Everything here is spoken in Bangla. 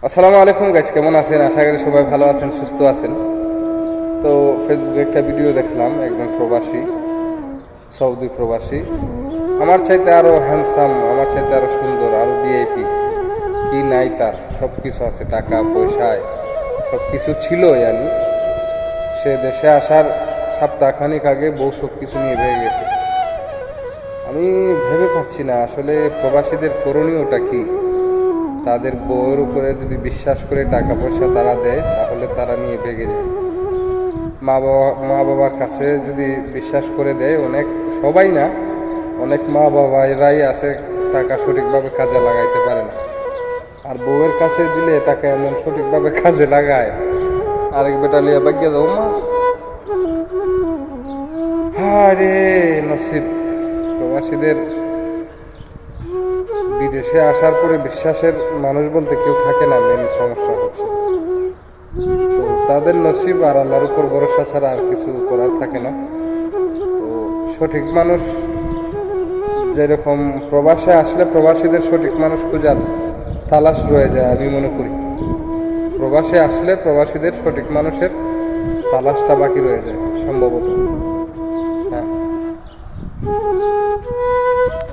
আসসালামু আলাইকুম গাইস, কেমন আছেন? আশা করি সবাই ভালো আছেন, সুস্থ আছেন। তো ফেসবুকে একটা ভিডিও দেখলাম, একজন প্রবাসী, সৌদি প্রবাসী, আমার চাইতে আরো হ্যান্ডসাম, আমার চাইতে আরো সুন্দর, আরো ভিআইপি, কি নাই তার, সব কিছু আছে, টাকা পয়সায় সব কিছু ছিল। সে দেশে আসার সপ্তাহখানিক আগে বউ সব কিছু নিয়ে ভেঙে গেছে। আমি ভেবে পাচ্ছি না আসলে প্রবাসীদের করণীয়টা কি। তাদের বউয়ের উপরে যদি বিশ্বাস করে টাকা পয়সা তারা দেয়, তাহলে তারা নিয়ে ভেগে যায়। মা বাবার কাছে যদি বিশ্বাস করে দেয়, অনেক, সবাই না, অনেক মা বাবারাই আছে টাকা সঠিকভাবে কাজে লাগাইতে পারে না। আর বউয়ের কাছে দিলে টাকা এমন সঠিকভাবে কাজে লাগায়, আরেক বেটা লিয়ে বাগিয়ে দাও মা। আরে নসিব প্রবাসীদের। বিদেশে আসার পরে বিশ্বাসের মানুষ বলতে কেউ থাকে না, মেন সমস্যা হচ্ছে। তো তাদের নসিব আর আল্লাহর উপর ভরসা ছাড়া আর কিছু করার থাকে না। তো সঠিক মানুষ, যেরকম প্রবাসে আসলে প্রবাসীদের সঠিক মানুষ খোঁজার তালাশ রয়ে যায়, আমি মনে করি প্রবাসে আসলে প্রবাসীদের সঠিক মানুষের তালাশটা বাকি রয়ে যায় সম্ভবত।